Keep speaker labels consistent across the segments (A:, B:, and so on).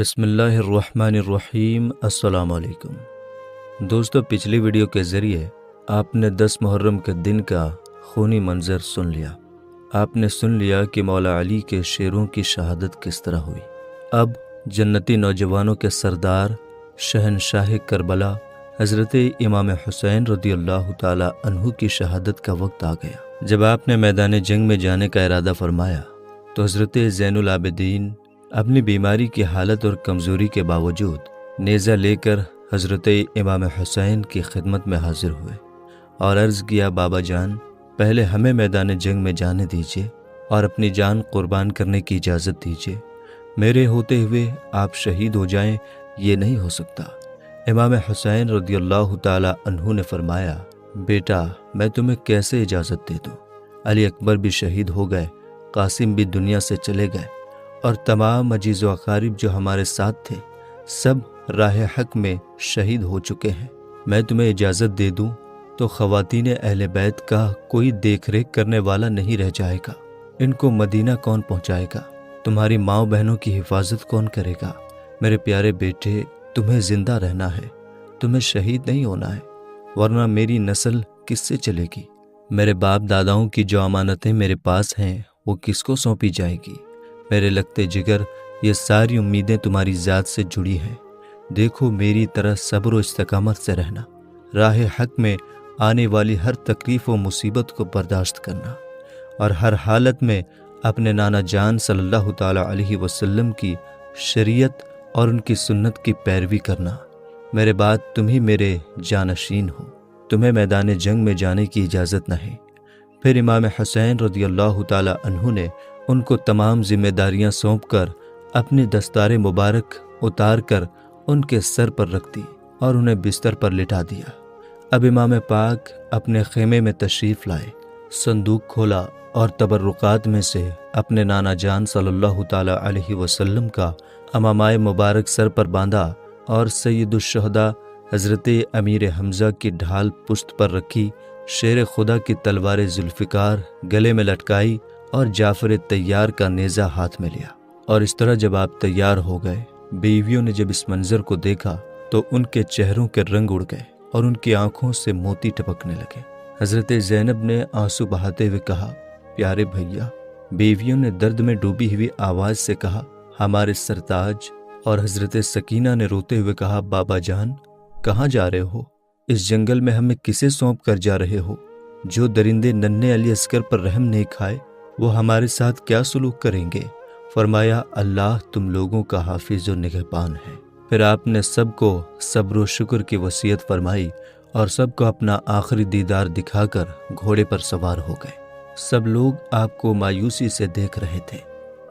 A: بسم اللہ الرحمن الرحیم۔ السلام علیکم دوستو، پچھلی ویڈیو کے ذریعے آپ نے 10 محرم کے دن کا خونی منظر سن لیا۔ آپ نے سن لیا کہ مولا علی کے شیروں کی شہادت کس طرح ہوئی۔ اب جنتی نوجوانوں کے سردار شہنشاہ کربلا حضرت امام حسین رضی اللہ تعالی عنہ کی شہادت کا وقت آ گیا۔ جب آپ نے میدان جنگ میں جانے کا ارادہ فرمایا تو حضرت زین العابدین اپنی بیماری کی حالت اور کمزوری کے باوجود نیزہ لے کر حضرت امام حسین کی خدمت میں حاضر ہوئے اور عرض کیا، بابا جان، پہلے ہمیں میدان جنگ میں جانے دیجیے اور اپنی جان قربان کرنے کی اجازت دیجیے۔ میرے ہوتے ہوئے آپ شہید ہو جائیں، یہ نہیں ہو سکتا۔ امام حسین رضی اللہ تعالی عنہ نے فرمایا، بیٹا، میں تمہیں کیسے اجازت دے دوں؟ علی اکبر بھی شہید ہو گئے، قاسم بھی دنیا سے چلے گئے، اور تمام عزیز و اقارب جو ہمارے ساتھ تھے سب راہ حق میں شہید ہو چکے ہیں۔ میں تمہیں اجازت دے دوں تو خواتین اہل بیت کا کوئی دیکھ ریکھ کرنے والا نہیں رہ جائے گا۔ ان کو مدینہ کون پہنچائے گا؟ تمہاری ماں بہنوں کی حفاظت کون کرے گا؟ میرے پیارے بیٹے، تمہیں زندہ رہنا ہے، تمہیں شہید نہیں ہونا ہے، ورنہ میری نسل کس سے چلے گی؟ میرے باپ داداؤں کی جو امانتیں میرے پاس ہیں وہ کس کو سونپی جائے گی؟ میرے لگتے جگر، یہ ساری امیدیں تمہاری ذات سے جڑی ہیں۔ دیکھو، میری طرح صبر و استقامت سے رہنا، راہ حق میں آنے والی ہر تکلیف و مصیبت کو برداشت کرنا، اور ہر حالت میں اپنے نانا جان صلی اللہ تعالیٰ علیہ وسلم کی شریعت اور ان کی سنت کی پیروی کرنا۔ میرے بعد تم ہی میرے جانشین ہو، تمہیں میدان جنگ میں جانے کی اجازت نہ ہے۔ پھر امام حسین رضی اللہ تعالیٰ عنہ نے ان کو تمام ذمہ داریاں سونپ کر اپنی دستار مبارک اتار کر ان کے سر پر رکھ دی اور انہیں بستر پر لٹا دیا۔ اب امام پاک اپنے خیمے میں تشریف لائے، صندوق کھولا اور تبرکات میں سے اپنے نانا جان صلی اللہ تعالیٰ علیہ وسلم کا امامۂ مبارک سر پر باندھا اور سید الشہداء حضرت امیر حمزہ کی ڈھال پشت پر رکھی، شیر خدا کی تلوار ذوالفقار گلے میں لٹکائی اور جعفر تیار کا نیزہ ہاتھ میں لیا۔ اور اس طرح جب آپ تیار ہو گئے، بیویوں نے جب اس منظر کو دیکھا تو ان کے چہروں کے رنگ اڑ گئے اور ان کی آنکھوں سے موتی ٹپکنے لگے۔ حضرت زینب نے آنسو بہاتے ہوئے کہا، پیارے بھیا۔ بیویوں نے درد میں ڈوبی ہوئی آواز سے کہا، ہمارے سرتاج۔ اور حضرت سکینہ نے روتے ہوئے کہا، بابا جان، کہاں جا رہے ہو؟ اس جنگل میں ہمیں کسے سونپ کر جا رہے ہو؟ جو درندے ننھے علی اصغر پر رحم نہیں کھائے وہ ہمارے ساتھ کیا سلوک کریں گے؟ فرمایا، اللہ تم لوگوں کا حافظ و نگہبان ہے۔ پھر آپ نے سب کو صبر و شکر کی وصیت فرمائی اور سب کو اپنا آخری دیدار دکھا کر گھوڑے پر سوار ہو گئے۔ سب لوگ آپ کو مایوسی سے دیکھ رہے تھے،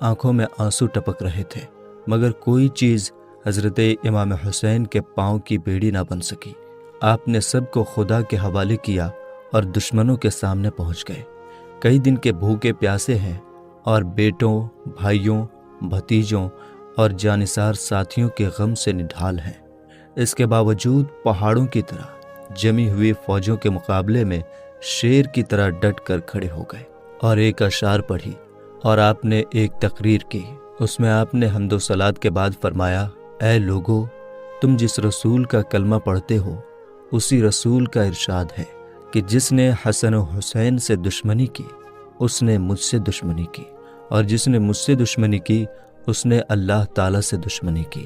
A: آنکھوں میں آنسو ٹپک رہے تھے، مگر کوئی چیز حضرت امام حسین کے پاؤں کی بیڑی نہ بن سکی۔ آپ نے سب کو خدا کے حوالے کیا اور دشمنوں کے سامنے پہنچ گئے۔ کئی دن کے بھوکے پیاسے ہیں اور بیٹوں، بھائیوں، بھتیجوں اور جانثار ساتھیوں کے غم سے نڈھال ہیں۔ اس کے باوجود پہاڑوں کی طرح جمی ہوئی فوجوں کے مقابلے میں شیر کی طرح ڈٹ کر کھڑے ہو گئے اور ایک اشعار پڑھی اور آپ نے ایک تقریر کی۔ اس میں آپ نے حمد و صلات کے بعد فرمایا، اے لوگو، تم جس رسول کا کلمہ پڑھتے ہو اسی رسول کا ارشاد ہے کہ جس نے حسن و حسین سے دشمنی کی اس نے مجھ سے دشمنی کی، اور جس نے مجھ سے دشمنی کی اس نے اللہ تعالیٰ سے دشمنی کی۔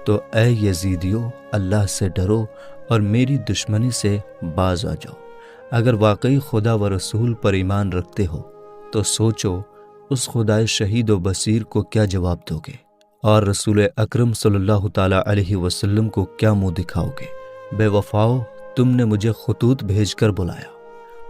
A: تو اے یزیدیو، اللہ سے ڈرو اور میری دشمنی سے باز آ جاؤ۔ اگر واقعی خدا و رسول پر ایمان رکھتے ہو تو سوچو اس خدائے شہید و بصیر کو کیا جواب دو گے، اور رسول اکرم صلی اللہ تعالیٰ علیہ وسلم کو کیا منہ دکھاؤ گے؟ بے وفاؤ، تم نے مجھے خطوط بھیج کر بلایا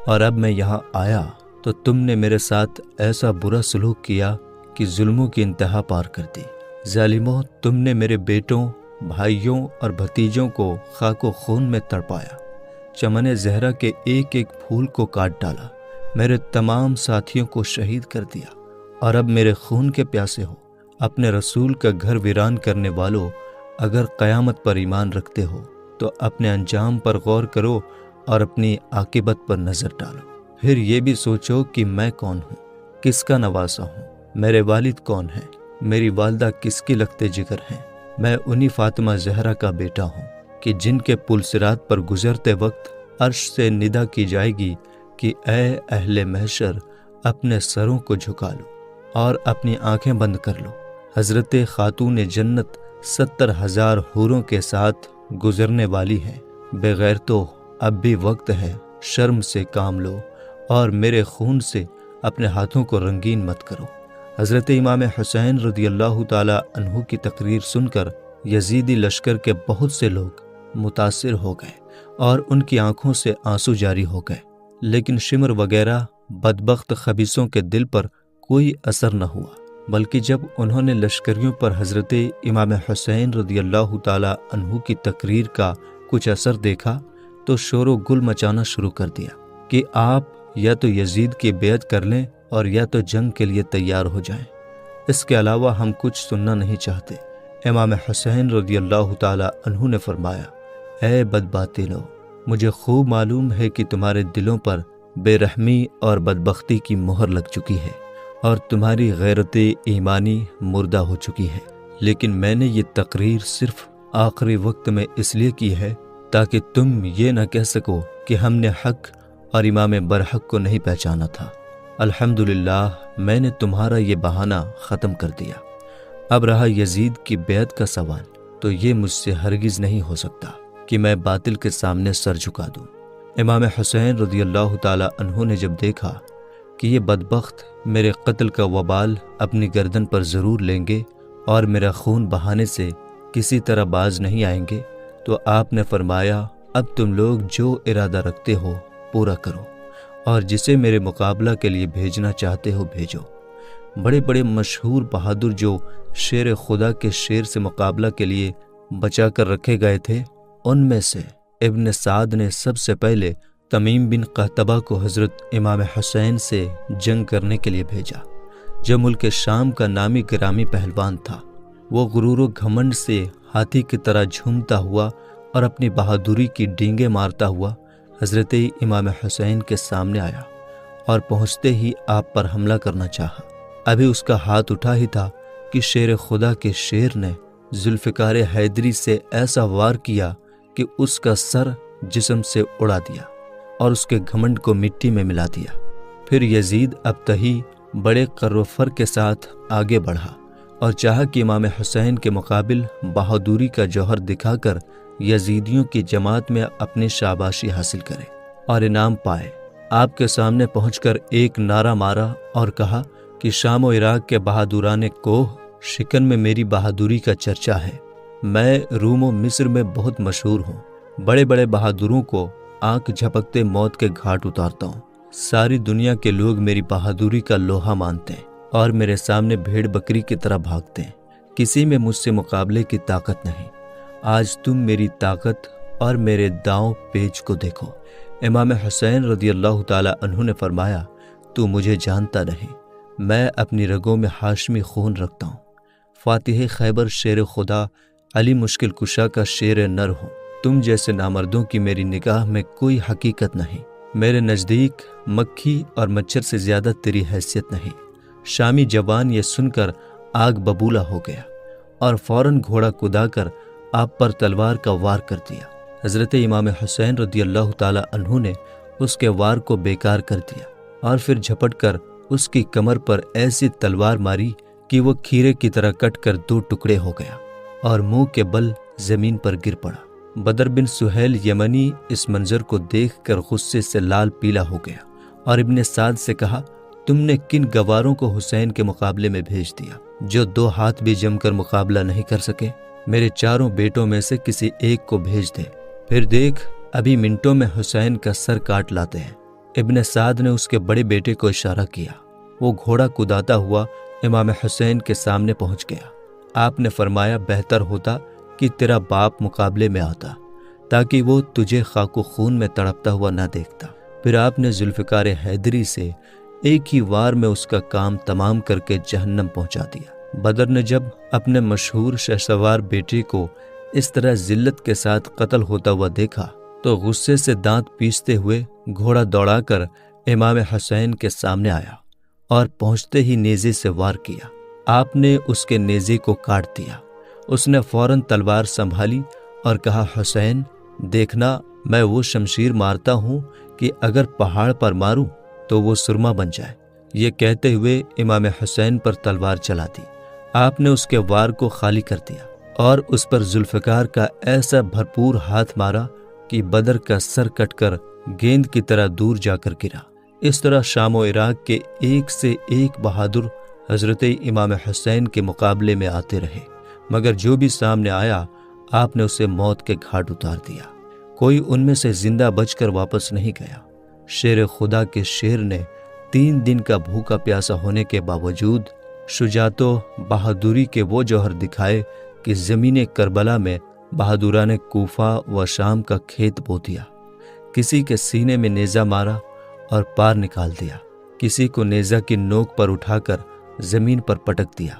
A: اور اب میں یہاں آیا تو تم نے میرے ساتھ ایسا برا سلوک کیا کہ ظلموں کی انتہا پار کر دی۔ ظالموں، تم نے میرے بیٹوں، بھائیوں اور بھتیجوں کو خاک و خون میں تڑپایا، چمن زہرا کے ایک ایک پھول کو کاٹ ڈالا، میرے تمام ساتھیوں کو شہید کر دیا، اور اب میرے خون کے پیاسے ہو۔ اپنے رسول کا گھر ویران کرنے والوں، اگر قیامت پر ایمان رکھتے ہو تو اپنے انجام پر غور کرو اور اپنی عاقبت پر نظر ڈالو۔ پھر یہ بھی سوچو کہ میں کون ہوں، کس کا نواسا ہوں، میرے والد کون ہیں، میری والدہ کس کی لگتے جگر ہیں، میں انہی فاطمہ زہرا کا بیٹا ہوں کہ جن کے پل صراط پر گزرتے وقت عرش سے ندا کی جائے گی کہ اے اہل محشر، اپنے سروں کو جھکا لو اور اپنی آنکھیں بند کر لو۔ حضرت خاتون جنت 70,000 حوروں کے ساتھ گزرنے والی ہے۔ بغیر تو اب بھی وقت ہے، شرم سے کام لو اور میرے خون سے اپنے ہاتھوں کو رنگین مت کرو۔ حضرت امام حسین رضی اللہ تعالی عنہ کی تقریر سن کر یزیدی لشکر کے بہت سے لوگ متاثر ہو گئے اور ان کی آنکھوں سے آنسو جاری ہو گئے، لیکن شمر وغیرہ بدبخت خبیثوں کے دل پر کوئی اثر نہ ہوا، بلکہ جب انہوں نے لشکریوں پر حضرت امام حسین رضی اللہ تعالی عنہ کی تقریر کا کچھ اثر دیکھا تو شور و گل مچانا شروع کر دیا کہ آپ یا تو یزید کی بیعت کر لیں اور یا تو جنگ کے لیے تیار ہو جائیں، اس کے علاوہ ہم کچھ سننا نہیں چاہتے۔ امام حسین رضی اللہ تعالی عنہ نے فرمایا، اے بدباطنو، مجھے خوب معلوم ہے کہ تمہارے دلوں پر بے رحمی اور بدبختی کی مہر لگ چکی ہے اور تمہاری غیرت ایمانی مردہ ہو چکی ہے، لیکن میں نے یہ تقریر صرف آخری وقت میں اس لیے کی ہے تاکہ تم یہ نہ کہہ سکو کہ ہم نے حق اور امام برحق کو نہیں پہچانا تھا۔ الحمدللہ میں نے تمہارا یہ بہانہ ختم کر دیا۔ اب رہا یزید کی بیعت کا سوال، تو یہ مجھ سے ہرگز نہیں ہو سکتا کہ میں باطل کے سامنے سر جھکا دوں۔ امام حسین رضی اللہ تعالی عنہ نے جب دیکھا کہ یہ بدبخت میرے قتل کا وبال اپنی گردن پر ضرور لیں گے اور میرا خون بہانے سے کسی طرح باز نہیں آئیں گے، تو آپ نے فرمایا، اب تم لوگ جو ارادہ رکھتے ہو پورا کرو اور جسے میرے مقابلہ کے لیے بھیجنا چاہتے ہو بھیجو۔ بڑے بڑے مشہور بہادر جو شیر خدا کے شیر سے مقابلہ کے لیے بچا کر رکھے گئے تھے، ان میں سے ابن سعد نے سب سے پہلے تمیم بن قحطبہ کو حضرت امام حسین سے جنگ کرنے کے لیے بھیجا، جو ملک شام کا نامی گرامی پہلوان تھا۔ وہ غرور و گھمنڈ سے ہاتھی کی طرح جھومتا ہوا اور اپنی بہادری کی ڈینگیں مارتا ہوا حضرت امام حسین کے سامنے آیا اور پہنچتے ہی آپ پر حملہ کرنا چاہا۔ ابھی اس کا ہاتھ اٹھا ہی تھا کہ شیر خدا کے شیر نے ذوالفقار حیدری سے ایسا وار کیا کہ اس کا سر جسم سے اڑا دیا اور اس کے گھمنڈ کو مٹی میں ملا دیا۔ پھر یزید ابتہی بڑے قر و فر کے ساتھ آگے بڑھا اور چاہا کہ امام حسین کے مقابل بہادری کا جوہر دکھا کر یزیدیوں کی جماعت میں اپنی شاباشی حاصل کرے اور انعام پائے۔ آپ کے سامنے پہنچ کر ایک نعرہ مارا اور کہا کہ شام و عراق کے بہادران کوہ شکن میں میری بہادری کا چرچا ہے۔ میں روم و مصر میں بہت مشہور ہوں، بڑے بڑے بہادروں کو آنکھ جھپکتے موت کے گھاٹ اتارتا ہوں۔ ساری دنیا کے لوگ میری بہادری کا لوہا مانتے ہیں اور میرے سامنے بھیڑ بکری کی طرح بھاگتے ہیں۔ کسی میں مجھ سے مقابلے کی طاقت نہیں۔ آج تم میری طاقت اور میرے داؤں پیچ کو دیکھو۔ امام حسین رضی اللہ تعالی عنہ نے فرمایا، تو مجھے جانتا نہیں، میں اپنی رگوں میں ہاشمی خون رکھتا ہوں۔ فاتح خیبر شیر خدا علی مشکل کشا کا شیر نر ہوں۔ تم جیسے نامردوں کی میری نگاہ میں کوئی حقیقت نہیں۔ میرے نزدیک مکھی اور مچھر سے زیادہ تیری حیثیت نہیں۔ شامی جوان یہ سن کر آگ ببولا ہو گیا اور فوراً گھوڑا کدا کر آپ پر تلوار کا وار کر دیا۔ حضرت امام حسین رضی اللہ تعالی عنہ نے اس کے وار کو بیکار کر دیا اور پھر جھپٹ کر اس کی کمر پر ایسی تلوار ماری کہ وہ کھیرے کی طرح کٹ کر 2 ٹکڑے ہو گیا اور منہ کے بل زمین پر گر پڑا۔ بدر بن سہیل یمنی اس منظر کو دیکھ کر غصے سے لال پیلا ہو گیا اور ابن سعد سے کہا، تم نے کن گواروں کو حسین کے مقابلے میں بھیج دیا جو 2 ہاتھ بھی جم کر مقابلہ نہیں کر سکے؟ میرے 4 بیٹوں میں سے کسی ایک کو بھیج دے، پھر دیکھ ابھی منٹوں میں حسین کا سر کاٹ لاتے ہیں۔ ابن سعد نے اس کے بڑے بیٹے کو اشارہ کیا۔ وہ گھوڑا کداتا ہوا امام حسین کے سامنے پہنچ گیا۔ آپ نے فرمایا، بہتر ہوتا کہ تیرا باپ مقابلے میں آتا تاکہ وہ تجھے خاک و خون میں تڑپتا ہوا نہ دیکھتا۔ پھر آپ نے ذوالفقار حیدری سے ایک ہی وار میں اس کا کام تمام کر کے جہنم پہنچا دیا۔ بدر نے جب اپنے مشہور شہسوار بیٹے کو اس طرح ذلت کے ساتھ قتل ہوتا ہوا دیکھا تو غصے سے دانت پیستے ہوئے گھوڑا دوڑا کر امام حسین کے سامنے آیا اور پہنچتے ہی نیزے سے وار کیا۔ آپ نے اس کے نیزے کو کاٹ دیا اس نے فوراً تلوار سنبھالی اور کہا، حسین دیکھنا، میں وہ شمشیر مارتا ہوں کہ اگر پہاڑ پر ماروں تو وہ سرما بن جائے۔ یہ کہتے ہوئے امام حسین پر تلوار چلا دی۔ آپ نے اس کے وار کو خالی کر دیا اور اس پر ذوالفقار کا ایسا بھرپور ہاتھ مارا کہ بدر کا سر کٹ کر گیند کی طرح دور جا کر گرا۔ اس طرح شام و عراق کے ایک سے ایک بہادر حضرت امام حسین کے مقابلے میں آتے رہے، مگر جو بھی سامنے آیا آپ نے اسے موت کے گھاٹ اتار دیا۔ کوئی ان میں سے زندہ بچ کر واپس نہیں گیا۔ شیر خدا کے شیر نے 3 دن کا بھوکا پیاسا ہونے کے باوجود شجاعت و بہادری کے وہ جوہر دکھائے کہ زمین کربلا میں بہادران کوفہ و شام کا کھیت بو دیا۔ کسی کے سینے میں نیزہ مارا اور پار نکال دیا، کسی کو نیزہ کی نوک پر اٹھا کر زمین پر پٹک دیا،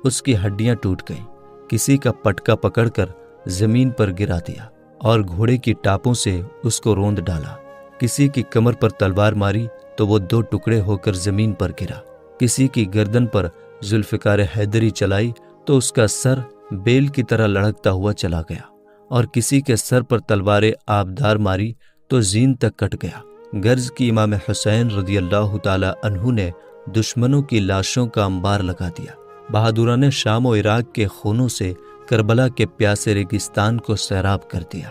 A: اس کی ہڈیاں ٹوٹ گئیں، کسی کا پٹکا پکڑ کر زمین پر گرا دیا اور گھوڑے کی ٹاپوں سے اس کو روند ڈالا، کسی کی کمر پر تلوار ماری تو وہ 2 ٹکڑے ہو کر زمین پر گرا، کسی کی گردن پر ذوالفقار حیدری چلائی تو اس کا سر بیل کی طرح لڑکتا ہوا چلا گیا، اور کسی کے سر پر تلوار آبدار ماری تو زین تک کٹ گیا۔ غرض کی امام حسین رضی اللہ تعالی عنہ نے دشمنوں کی لاشوں کا انبار لگا دیا۔ بہادران شام و عراق کے خونوں سے کربلا کے پیاسے ریگستان کو سیراب کر دیا۔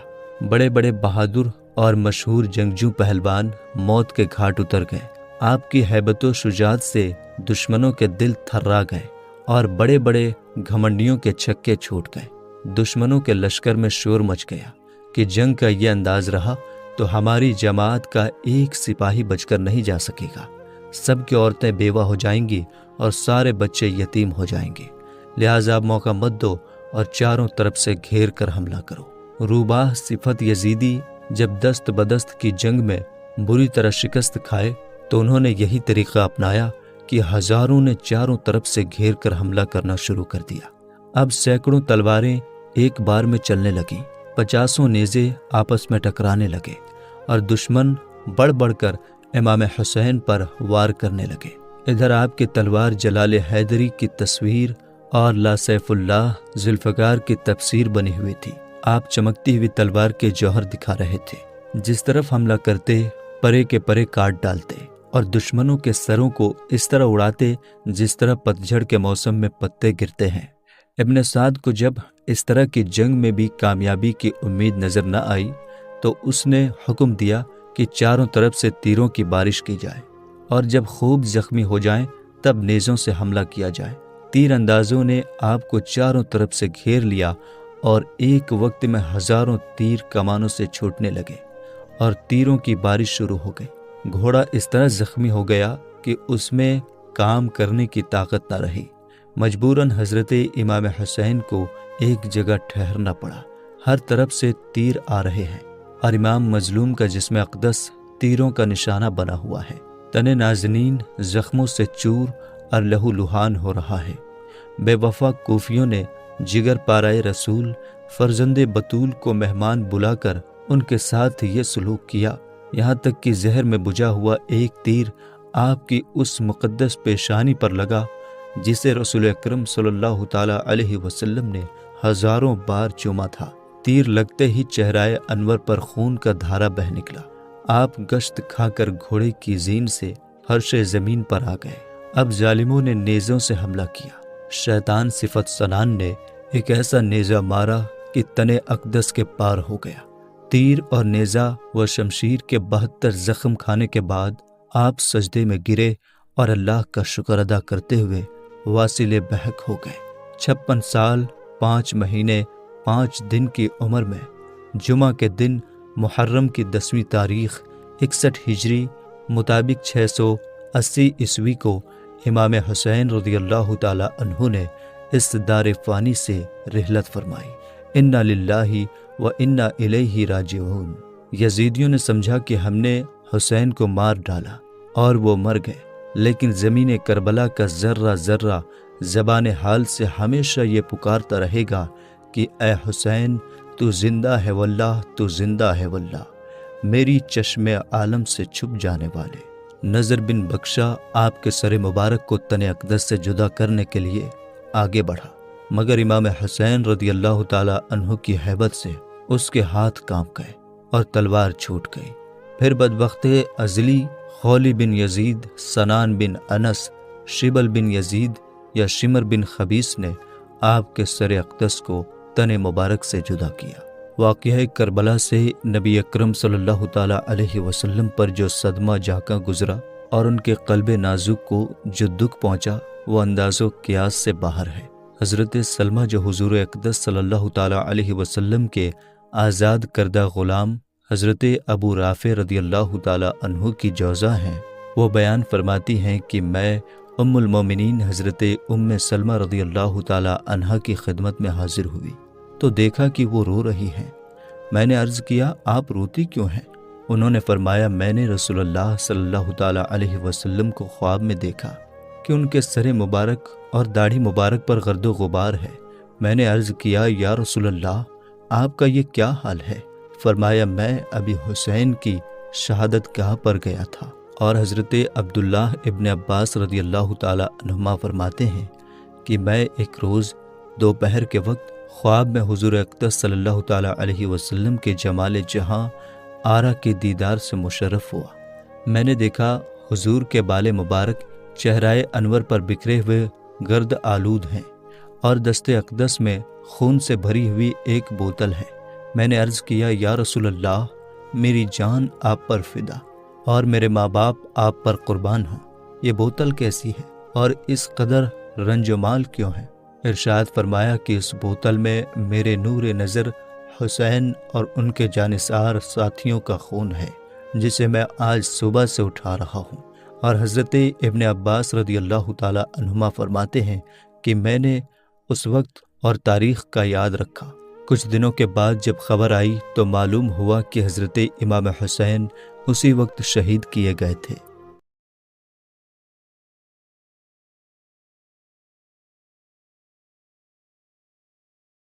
A: بڑے بڑے بہادر اور مشہور جنگجو پہلوان موت کے گھاٹ اتر گئے۔ آپ کی ہیبت و شجاعت سے دشمنوں کے دل تھرا گئے اور بڑے بڑے گھمنڈیوں کے چھکے چھوٹ گئے۔ دشمنوں کے لشکر میں شور مچ گیا کہ جنگ کا یہ انداز رہا تو ہماری جماعت کا ایک سپاہی بچ کر نہیں جا سکے گا، سب کی عورتیں بیوہ ہو جائیں گی اور سارے بچے یتیم ہو جائیں گے، لہٰذا اب موقع مت دو اور چاروں طرف سے گھیر کر حملہ کرو۔ روباہ صفت یزیدی جب دست بدست کی جنگ میں بری طرح شکست کھائے تو انہوں نے یہی طریقہ اپنایا کہ ہزاروں نے چاروں طرف سے گھیر کر حملہ کرنا شروع کر دیا۔ اب سینکڑوں تلواریں ایک بار میں چلنے لگیں، 50 نیزے آپس میں ٹکرانے لگے اور دشمن بڑھ بڑھ کر امام حسین پر وار کرنے لگے۔ ادھر آپ کی تلوار جلال حیدری کی تصویر اور لا سیف اللہ ذوالفقار کی تفسیر بنی ہوئی تھی۔ آپ چمکتی ہوئی تلوار کے جوہر دکھا رہے تھے، جس طرف حملہ کرتے پرے کے پرے کاٹ ڈالتے اور دشمنوں کے سروں کو اس طرح اڑاتے جس طرح پتجھڑ کے موسم میں پتے گرتے ہیں۔ ابن سعد کو جب اس طرح کی جنگ میں بھی کامیابی کی امید نظر نہ آئی تو اس نے حکم دیا کہ چاروں طرف سے تیروں کی بارش کی جائے اور جب خوب زخمی ہو جائیں تب نیزوں سے حملہ کیا جائے۔ تیر اندازوں نے آپ کو چاروں طرف سے گھیر لیا اور ایک وقت میں ہزاروں تیر کمانوں سے چھوٹنے لگے اور تیروں کی بارش شروع ہو گئی۔ گھوڑا اس طرح زخمی ہو گیا کہ اس میں کام کرنے کی طاقت نہ رہی۔ مجبوراً حضرت امام حسین کو ایک جگہ ٹھہرنا پڑا۔ ہر طرف سے تیر آ رہے ہیں اور امام مظلوم کا جسم اقدس تیروں کا نشانہ بنا ہوا ہے۔ تن نازنین زخموں سے چور اور لہو لہان ہو رہا ہے۔ بے وفا کوفیوں نے جگر پارائے رسول فرزند بطول کو مہمان بلا کر ان کے ساتھ یہ سلوک کیا، یہاں تک کہ زہر میں بجھا ہوا ایک تیر آپ کی اس مقدس پیشانی پر لگا جسے رسول اکرم صلی اللہ تعالی علیہ وسلم نے ہزاروں بار چوما تھا۔ تیر لگتے ہی چہرہ انور پر خون کا دھارا بہہ نکلا۔ آپ گشت کھا کر گھوڑے کی زین سے فرش زمین پر آ گئے۔ اب ظالموں نے نیزوں سے حملہ کیا۔ شیطان صفت سنان نے ایک ایسا نیزہ مارا کہ تن اقدس کے پار ہو گیا۔ تیر اور نیزہ و شمشیر کے 72 زخم کھانے کے بعد آپ سجدے میں گرے اور اللہ کا شکر ادا کرتے ہوئے واصل بحق ہو گئے۔ 56 سال 5 مہینے 5 دن کی عمر میں جمعہ کے دن محرم کی 10ویں تاریخ 61 ہجری مطابق 680 عیسوی کو امام حسین رضی اللہ تعالی عنہ نے اس دار فانی سے رحلت فرمائی۔ انا للہ و انا الیہ راجعون۔ یزیدیوں نے سمجھا کہ ہم نے حسین کو مار ڈالا اور وہ مر گئے، لیکن زمین کربلا کا ذرہ ذرہ زبان حال سے ہمیشہ یہ پکارتا رہے گا کہ اے حسین تو زندہ ہے واللہ، تو زندہ ہے واللہ، میری چشم عالم سے چھپ جانے والے۔ نظر بن بخشا آپ کے سر مبارک کو تن اقدس سے جدا کرنے کے لیے آگے بڑھا مگر امام حسین رضی اللہ تعالی عنہ کی ہیبت سے اس کے ہاتھ کانپ گئے اور تلوار چھوٹ گئی۔ پھر بدبخت ازلی خولی بن یزید، سنان بن انس، شبل بن یزید یا شمر بن خبیث نے آپ کے سر اقدس کو تن مبارک سے جدا کیا۔ واقعہ کربلا سے نبی اکرم صلی اللہ تعالی علیہ وسلم پر جو صدمہ جاکاں گزرا اور ان کے قلب نازک کو جو دکھ پہنچا وہ انداز و قیاس سے باہر ہے۔ حضرت سلمہ جو حضور اقدس صلی اللہ تعالی علیہ وسلم کے آزاد کردہ غلام حضرت ابو رافع رضی اللہ تعالی عنہ کی جوزا ہیں، وہ بیان فرماتی ہیں کہ میں ام المومنین حضرت ام سلمہ رضی اللہ تعالی عنہ کی خدمت میں حاضر ہوئی تو دیکھا کہ وہ رو رہی ہیں۔ میں نے عرض کیا، آپ روتی کیوں ہیں؟ انہوں نے فرمایا، میں نے رسول اللہ صلی اللہ تعالی علیہ وسلم کو خواب میں دیکھا کہ ان کے سر مبارک اور داڑھی مبارک پر گرد و غبار ہے۔ میں نے عرض کیا، یا رسول اللہ، آپ کا یہ کیا حال ہے؟ فرمایا، میں ابی حسین کی شہادت گاہ پر گیا تھا۔ اور حضرت عبداللہ ابن عباس رضی اللہ تعالی عنہما فرماتے ہیں کہ میں ایک روز دوپہر کے وقت خواب میں حضور اقدس صلی اللہ تعالی علیہ وسلم کے جمال جہاں آرا کے دیدار سے مشرف ہوا۔ میں نے دیکھا حضور کے بال مبارک چہرائے انور پر بکھرے ہوئے گرد آلود ہیں اور دست اقدس میں خون سے بھری ہوئی ایک بوتل ہے۔ میں نے عرض کیا، یا رسول اللہ، میری جان آپ پر فدا اور میرے ماں باپ آپ پر قربان ہوں، یہ بوتل کیسی ہے اور اس قدر رنج و مال کیوں ہے؟ ارشاد فرمایا کہ اس بوتل میں میرے نور نظر حسین اور ان کے جانثار ساتھیوں کا خون ہے جسے میں آج صبح سے اٹھا رہا ہوں۔ اور حضرت ابن عباس رضی اللہ تعالی عنہما فرماتے ہیں کہ میں نے اس وقت اور تاریخ کا یاد رکھا۔ کچھ دنوں کے بعد جب خبر آئی تو معلوم ہوا کہ حضرت امام حسین اسی وقت شہید کیے گئے تھے۔